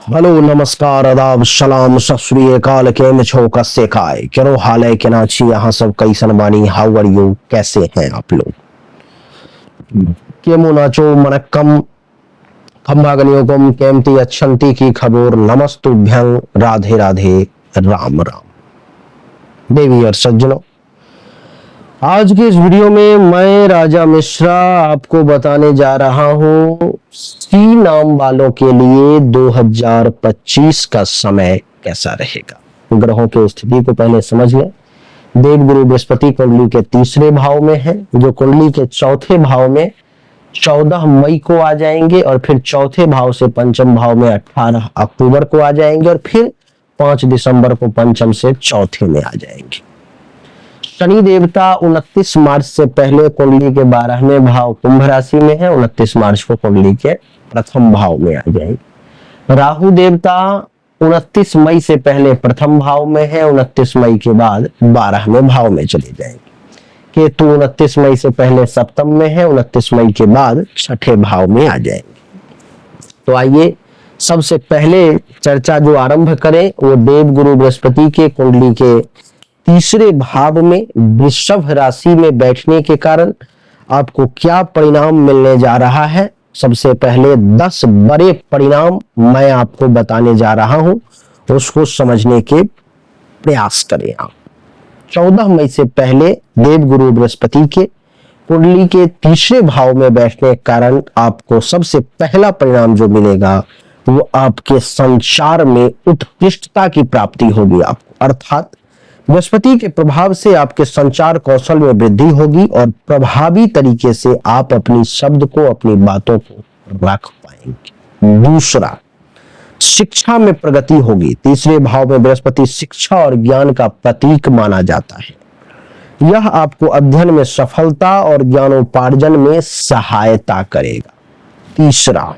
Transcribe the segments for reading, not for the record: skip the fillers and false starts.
Hello नमस्कार आदाब सलाम सत श्री अकाल केम छो कस्से काय केरो हाल है केना छी यहाँ सब कैसन बानी हाउ आर यू कैसे हैं आप लोग केमो नाचो मनक्कम खम्भागनियोगम केमती अच्छंती की खबर नमस्तुभ्यं राधे राधे राम राम देवी और सज्जनों। आज के इस वीडियो में मैं राजा मिश्रा आपको बताने जा रहा हूं सी नाम वालों के लिए 2025 का समय कैसा रहेगा। ग्रहों की स्थिति को पहले समझ लें। देवगुरु बृहस्पति कुंडली के तीसरे भाव में है, जो कुंडली के चौथे भाव में 14 मई को आ जाएंगे और फिर चौथे भाव से पंचम भाव में 18 अक्टूबर को आ जाएंगे और फिर 5 दिसंबर को पंचम से चौथे में आ जाएंगे। शनि देवता 29 मार्च से पहले कुंडली के 12वें भाव कुंभ राशि में है, 29 मार्च को कुंडली के प्रथम भाव में आ जाएंगे। राहु देवता 29 मई से पहले प्रथम भाव में है, 29 मई के बाद 12वें भाव में चले जाएंगे। केतु 29 मई से पहले सप्तम में है, 29 मई के बाद छठे भाव में आ जाएंगे। तो आइए सबसे पहले चर्चा जो आरंभ करें वो देवगुरु बृहस्पति के कुंडली के तीसरे भाव में वृषभ राशि में बैठने के कारण आपको क्या परिणाम मिलने जा रहा है। सबसे पहले 10 बड़े परिणाम मैं आपको बताने जा रहा हूं, उसको समझने के प्रयास करें आप। 14 मई से पहले देवगुरु बृहस्पति के कुंडली के तीसरे भाव में बैठने के कारण आपको सबसे पहला परिणाम जो मिलेगा वो आपके संचार में उत्कृष्टता की प्राप्ति होगी आपको, अर्थात बृहस्पति के प्रभाव से आपके संचार कौशल में वृद्धि होगी और प्रभावी तरीके से आप अपनी शब्द को, अपनी बातों को रख पाएंगे। दूसरा, शिक्षा में प्रगति होगी। तीसरे भाव में बृहस्पति शिक्षा और ज्ञान का प्रतीक माना जाता है। यह आपको अध्ययन में सफलता और ज्ञानोपार्जन में सहायता करेगा। तीसरा,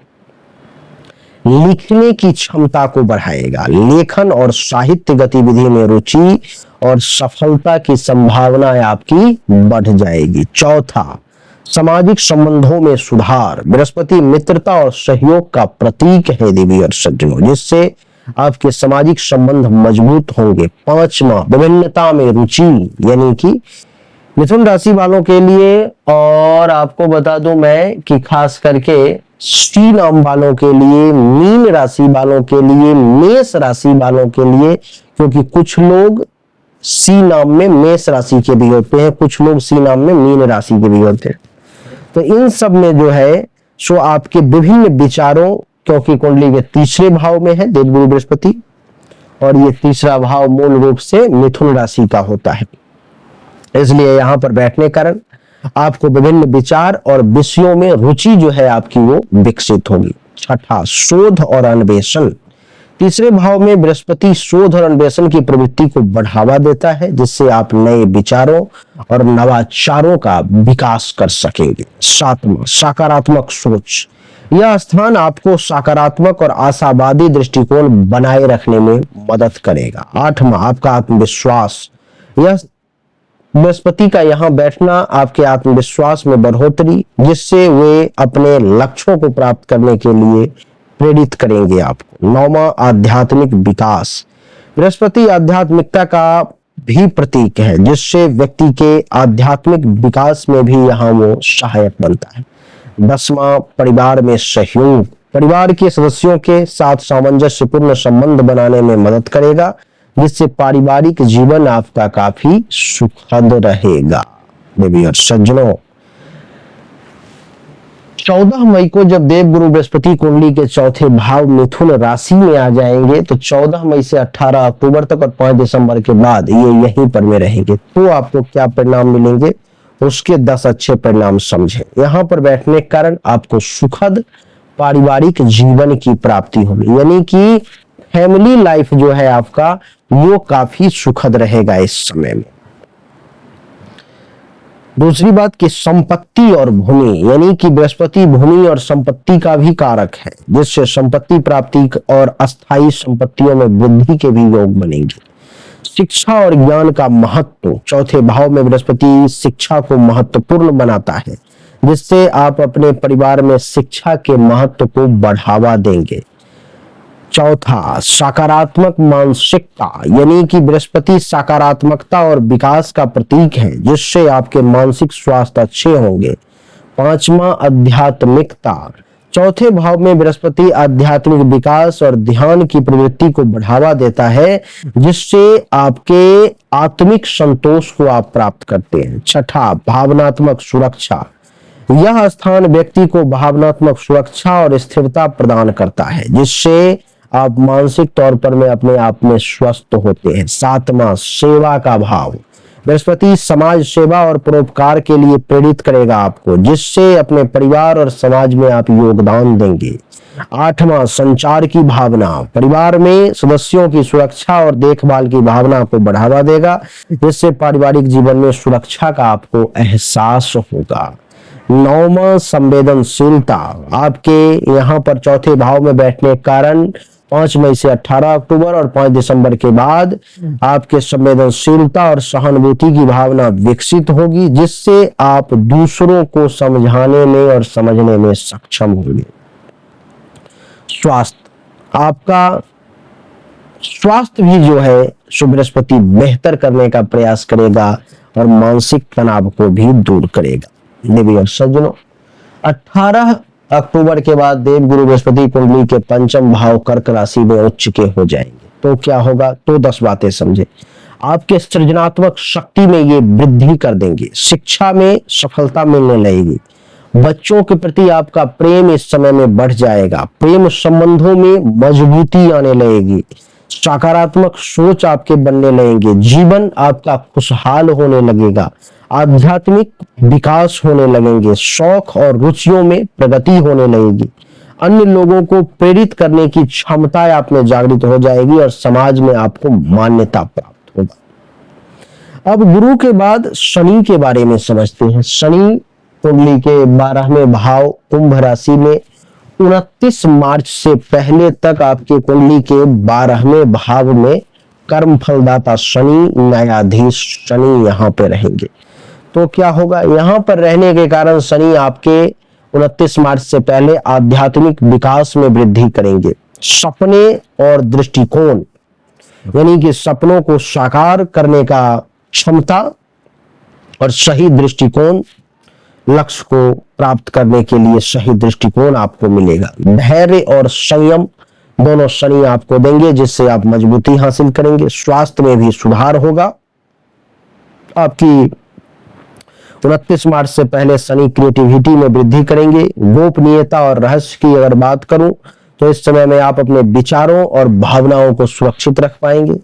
लिखने की क्षमता को बढ़ाएगा। लेखन और साहित्य गतिविधि में रुचि और सफलता की संभावनाएं आपकी बढ़ जाएगी। चौथा, सामाजिक संबंधों में सुधार। बृहस्पति मित्रता और सहयोग का प्रतीक है देवी और सज्जनों, जिससे आपके सामाजिक संबंध मजबूत होंगे। पांचवा, विभिन्नता में रुचि, यानी कि मिथुन राशि वालों के लिए, और आपको बता दूं मैं कि खास करके सी नाम वालों के लिए, मीन राशि वालों के लिए, मेष राशि वालों के लिए, क्योंकि कुछ लोग सी नाम में मेष राशि के भी होते हैं, कुछ लोग सी नाम में मीन राशि के भी होते हैं। तो इन सब में जो है सो आपके विभिन्न विचारों, क्योंकि कुंडली के तीसरे भाव में है देवगुरु बृहस्पति और ये तीसरा भाव मूल रूप से मिथुन राशि का होता है, इसलिए यहां पर बैठने कारण आपको विभिन्न विचार और विषयों में रुचि जो है आपकी वो विकसित होगी। छठा, शोध और अन्वेषण। तीसरे भाव में बृहस्पति शोध और अन्वेषण की प्रवृत्ति को बढ़ावा देता है, जिससे आप नए विचारों और नवाचारों का विकास कर सकेंगे। सातवां, सकारात्मक सोच। यह स्थान आपको सकारात्मक और आशावादी दृष्टिकोण बनाए रखने में मदद करेगा। आठवां, आपका आत्मविश्वास। यह बृहस्पति का यहाँ बैठना आपके आत्मविश्वास में बढ़ोतरी, जिससे वे अपने लक्ष्यों को प्राप्त करने के लिए प्रेरित करेंगे आपको। नौवां, आध्यात्मिक विकास। बृहस्पति आध्यात्मिकता का भी प्रतीक है, जिससे व्यक्ति के आध्यात्मिक विकास में भी यहाँ वो सहायक बनता है। 10वां, परिवार में सहयोग। परिवार के सदस्यों के साथ सामंजस्यपूर्ण संबंध बनाने में मदद करेगा, जिससे पारिवारिक जीवन आपका काफी सुखद रहेगा। देवी और सज्जनों, 14 मई को जब देवगुरु बृहस्पति कुंडली के चौथे भाव मिथुन राशि में आ जाएंगे, तो 14 मई से 18 अक्टूबर तक और 5 दिसंबर के बाद ये यहीं पर में रहेंगे। तो आपको क्या परिणाम मिलेंगे, उसके 10 अच्छे परिणाम समझें। यहाँ पर बैठने के कारण आपको सुखद पारिवारिक जीवन की प्राप्ति होगी, यानी कि फैमिली लाइफ जो है आपका वो काफी सुखद रहेगा इस समय में। दूसरी बात कि संपत्ति और भूमि, यानी कि बृहस्पति भूमि और संपत्ति का भी कारक है, जिससे संपत्ति प्राप्ति और अस्थायी संपत्तियों में वृद्धि के भी योग बनेंगे। शिक्षा और ज्ञान का महत्व। चौथे भाव में बृहस्पति शिक्षा को महत्वपूर्ण बनाता है, जिससे आप अपने परिवार में शिक्षा के महत्व को बढ़ावा देंगे। चौथा, सकारात्मक मानसिकता, यानी कि बृहस्पति सकारात्मकता और विकास का प्रतीक है, जिससे आपके मानसिक स्वास्थ्य अच्छे होंगे। पांचवा, आध्यात्मिकता, चौथे भाव में बृहस्पति आध्यात्मिक विकास और ध्यान की प्रवृत्ति को बढ़ावा देता है, जिससे आपके आत्मिक संतोष को आप प्राप्त करते हैं। छठा, भावनात्मक सुरक्षा, यह स्थान व्यक्ति को भावनात्मक सुरक्षा और स्थिरता प्रदान करता है, जिससे आप मानसिक तौर पर में अपने आप में स्वस्थ होते हैं। सातवां, सेवा का भाव, बृहस्पति समाज सेवा और परोपकार के लिए प्रेरित करेगा आपको, जिससे अपने परिवार और समाज में आप योगदान देंगे। आठवां, संचार की भावना, परिवार में सदस्यों की सुरक्षा और देखभाल की भावना को बढ़ावा देगा, जिससे पारिवारिक जीवन में सुरक्षा का आपको एहसास होगा। नौवां, संवेदनशीलता, आपके यहाँ पर चौथे भाव में बैठने के कारण 5 मई से 18 अक्टूबर और 5 दिसंबर के बाद आपके संवेदनशीलता और सहानुभूति की भावना विकसित होगी, जिससे आप दूसरों को समझाने में और समझने में सक्षम होंगे। स्वास्थ्य, आपका स्वास्थ्य भी जो है बृहस्पति बेहतर करने का प्रयास करेगा और मानसिक तनाव को भी दूर करेगा। देवी और सज्जनों, 18 अक्टूबर के बाद देवगुरु बृहस्पति कुंडली के पंचम भाव कर्क राशि में उच्च के हो जाएंगे। तो क्या होगा, तो 10 बातें समझे। आपके सृजनात्मक शक्ति में ये वृद्धि कर देंगे, शिक्षा में सफलता मिलने लगेगी, बच्चों के प्रति आपका प्रेम इस समय में बढ़ जाएगा, प्रेम संबंधों में मजबूती आने लगेगी, सकारात्मक सोच आपके बनने लगेंगे, जीवन आपका खुशहाल होने लगेगा, आध्यात्मिक विकास होने लगेंगे, शौक और रुचियों में प्रगति होने लगेगी, अन्य लोगों को प्रेरित करने की क्षमता आप में जागृत हो जाएगी और समाज में आपको मान्यता प्राप्त होगा। अब गुरु के बाद शनि के बारे में समझते हैं। शनि कुंडली के 12वें भाव कुंभ राशि में 29 मार्च से पहले तक आपके कुंडली के 12वें भाव में कर्म फलदाता शनि, न्यायाधीश शनि यहाँ पे रहेंगे। तो क्या होगा, यहाँ पर रहने के कारण शनि आपके 29 मार्च से पहले आध्यात्मिक विकास में वृद्धि करेंगे। सपने और दृष्टिकोण, यानी कि सपनों को साकार करने का क्षमता और सही दृष्टिकोण, लक्ष्य को प्राप्त करने के लिए सही दृष्टिकोण आपको मिलेगा। धैर्य और संयम दोनों शनि आपको देंगे, जिससे आप मजबूती हासिल करेंगे। स्वास्थ्य में भी सुधार होगा। आपकी 29 मार्च से पहले शनि क्रिएटिविटी में वृद्धि करेंगे। गोपनीयता और रहस्य की अगर बात करूं तो इस समय में आप अपने विचारों और भावनाओं को सुरक्षित रख पाएंगे।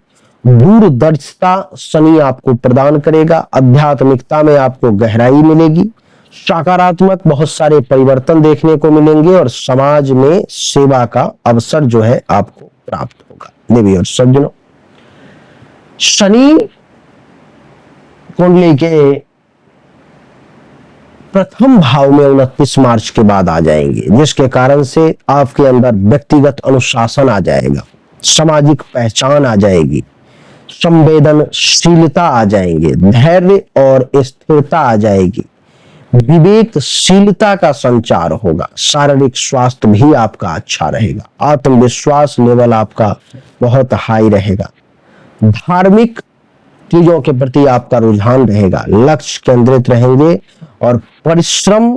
दूरदर्शिता शनि आपको प्रदान करेगा। आध्यात्मिकता में आपको गहराई मिलेगी। सकारात्मक बहुत सारे परिवर्तन देखने को मिलेंगे और समाज में सेवा का अवसर जो है आपको प्राप्त होगा। देवी और सज्जनों, शनि कुंडली के प्रथम भाव में 29 मार्च के बाद आ जाएंगे, जिसके कारण से आपके अंदर व्यक्तिगत अनुशासन आ जाएगा, सामाजिक पहचान आ जाएगी, संवेदनशीलता आ जाएंगे, धैर्य और स्थिरता आ जाएगी, विवेकशीलता का संचार होगा, शारीरिक स्वास्थ्य भी आपका अच्छा रहेगा, आत्मविश्वास लेवल आपका बहुत हाई रहेगा, धार्मिक चीजों के प्रति आपका रुझान रहेगा, लक्ष्य केंद्रित रहेंगे और परिश्रम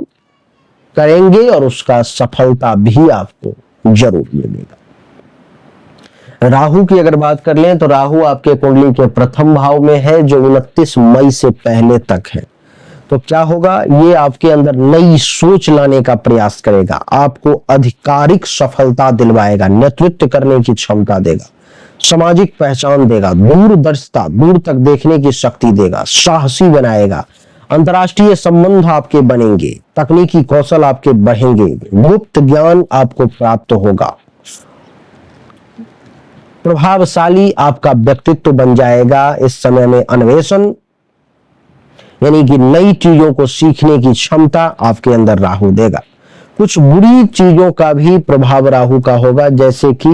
करेंगे और उसका सफलता भी आपको जरूर मिलेगा। राहु की अगर बात कर लें तो राहु आपके कुंडली के प्रथम भाव में है, जो 29 मई से पहले तक है। तो क्या होगा, ये आपके अंदर नई सोच लाने का प्रयास करेगा, आपको आधिकारिक सफलता दिलवाएगा, नेतृत्व करने की क्षमता देगा, सामाजिक पहचान देगा, दूरदर्शिता, दूर तक देखने की शक्ति देगा, साहसी बनाएगा, अंतर्राष्ट्रीय संबंध आपके बनेंगे, तकनीकी कौशल आपके बढ़ेंगे, गुप्त ज्ञान आपको प्राप्त होगा, प्रभावशाली आपका व्यक्तित्व बन जाएगा। इस समय में अन्वेषण यानी कि नई चीजों को सीखने की क्षमता आपके अंदर राहु देगा। कुछ बुरी चीजों का भी प्रभाव राहु का होगा, जैसे कि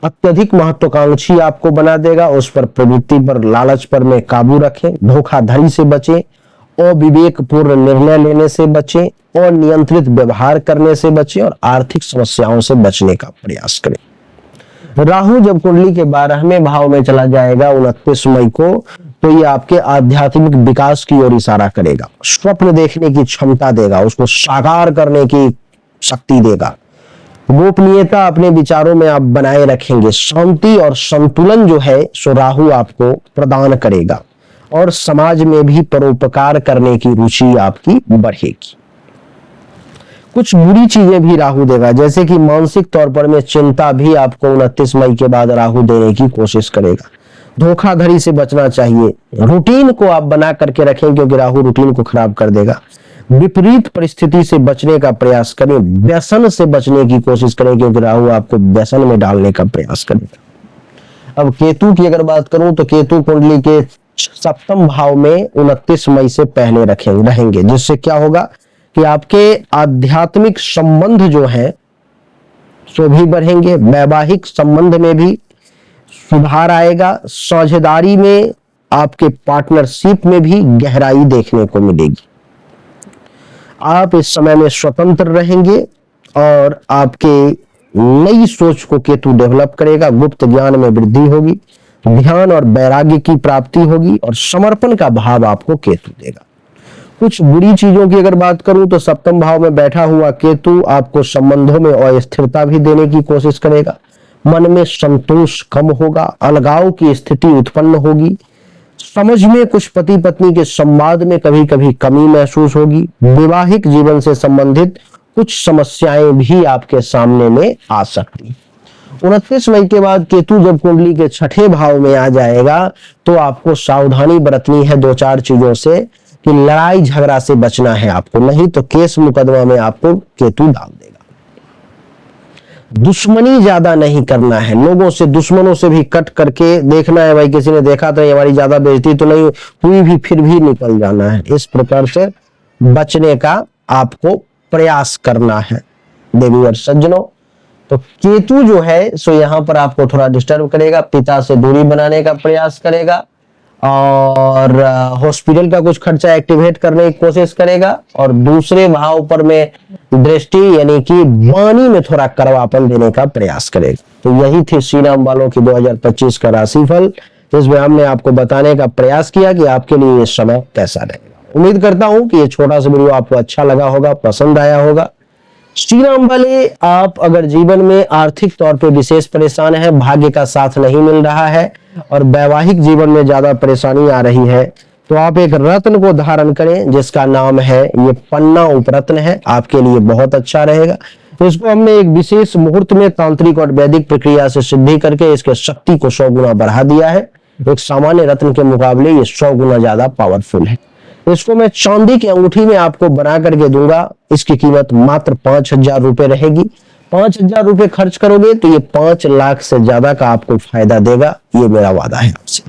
अत्यधिक महत्वाकांक्षी आपको बना देगा, उस पर प्रवृत्ति पर, लालच पर में काबू रखें, धोखाधड़ी से बचें, अविवेकपूर्ण निर्णय लेने से बचें, अनियंत्रित व्यवहार करने से बचें और आर्थिक समस्याओं से बचने का प्रयास करें। राहु जब कुंडली के 12वें भाव में चला जाएगा 29 मई को, तो ये आपके आध्यात्मिक विकास की ओर इशारा करेगा, स्वप्न देखने की क्षमता देगा, उसको साकार करने की शक्ति देगा। गोपनीयता अपने विचारों में आप बनाए रखेंगे, शांति और संतुलन जो है सो राहु आपको प्रदान करेगा, और समाज में भी परोपकार करने की रुचि आपकी बढ़ेगी। कुछ बुरी चीजें भी राहु देगा, जैसे कि मानसिक तौर पर में चिंता भी आपको 29 मई के बाद राहु देने की कोशिश करेगा। धोखाधड़ी से बचना चाहिए, रूटीन को आप बना करके रखें क्योंकि राहु रूटीन को खराब कर देगा। विपरीत परिस्थिति से बचने का प्रयास करें, व्यसन से बचने की कोशिश करें क्योंकि राहु आपको व्यसन में डालने का प्रयास करेगा। अब केतु की अगर बात करूं तो केतु कुंडली के 7वें भाव में 29 मई से पहले रहेंगे, जिससे क्या होगा कि आपके आध्यात्मिक संबंध जो है सो भी बढ़ेंगे, वैवाहिक संबंध में भी सुधार आएगा, साझेदारी में आपके पार्टनरशिप में भी गहराई देखने को मिलेगी। आप इस समय में स्वतंत्र रहेंगे और आपके नई सोच को केतु डेवलप करेगा, गुप्त ज्ञान में वृद्धि होगी, ध्यान और वैराग्य की प्राप्ति होगी और समर्पण का भाव आपको केतु देगा। कुछ बुरी चीजों की अगर बात करूं तो 7वें भाव में बैठा हुआ केतु आपको संबंधों में अस्थिरता भी देने की कोशिश करेगा, मन में संतोष कम होगा, अलगाव की स्थिति उत्पन्न होगी, समझ में कुछ पति पत्नी के संवाद में कभी कभी कमी महसूस होगी, वैवाहिक जीवन से संबंधित कुछ समस्याएं भी आपके सामने में आ सकती। 29 मई के बाद केतु जब कुंडली के 6ठे भाव में आ जाएगा तो आपको सावधानी बरतनी है 2-4 चीजों से, कि लड़ाई झगड़ा से बचना है आपको, नहीं तो केस मुकदमा में आपको केतु डाल देगा। दुश्मनी ज्यादा नहीं करना है, लोगों से दुश्मनों से भी कट करके देखना है, भाई किसी ने देखा तो हमारी ज्यादा बेइज्जती तो नहीं हुई भी, फिर भी निकल जाना है। इस प्रकार से बचने का आपको प्रयास करना है देवी और सज्जनों। तो केतु जो है सो यहां पर आपको थोड़ा डिस्टर्ब करेगा, पिता से दूरी बनाने का प्रयास करेगा और हॉस्पिटल का कुछ खर्चा एक्टिवेट करने की कोशिश करेगा, और दूसरे भाव पर में दृष्टि यानी कि वाणी में थोड़ा कड़वापन देने का प्रयास करेगा। तो यही थी श्री राम वालों की 2025 का राशिफल, जिसमें हमने आपको बताने का प्रयास किया कि आपके लिए इस समय कैसा रहेगा। उम्मीद करता हूं कि ये छोटा सा वीडियो आपको अच्छा लगा होगा, पसंद आया होगा। श्री राम वाले, आप अगर जीवन में आर्थिक तौर पे विशेष परेशान है, भाग्य का साथ नहीं मिल रहा है और वैवाहिक जीवन में ज्यादा परेशानी आ रही है, तो आप एक रत्न को धारण करें जिसका नाम है, ये पन्ना उपरत्न है, आपके लिए बहुत अच्छा रहेगा। तो इसको हमने एक विशेष मुहूर्त में तांत्रिक और वैदिक प्रक्रिया से सिद्धि करके इसके शक्ति को 100 गुना बढ़ा दिया है। एक सामान्य रत्न के मुकाबले ये 100 गुना ज्यादा पावरफुल है। इसको मैं चांदी की अंगूठी में आपको बना करके दूंगा, इसकी कीमत मात्र 5,000 रुपए रहेगी। 5,000 रुपए खर्च करोगे तो ये 5 लाख से ज्यादा का आपको फायदा देगा, ये मेरा वादा है आपसे।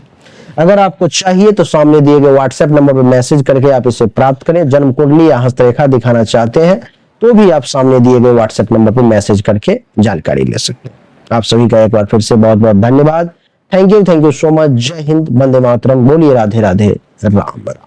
अगर आपको चाहिए तो सामने दिए गए व्हाट्सएप नंबर पर मैसेज करके आप इसे प्राप्त करें। जन्म कुंडली या हस्तरेखा दिखाना चाहते हैं तो भी आप सामने दिए गए व्हाट्सएप नंबर पर मैसेज करके जानकारी ले सकते हैं। आप सभी का एक बार फिर से बहुत बहुत धन्यवाद। Thank you so much. जय हिंद, वंदे मातरम। बोलिए राधे राधे, राम राम।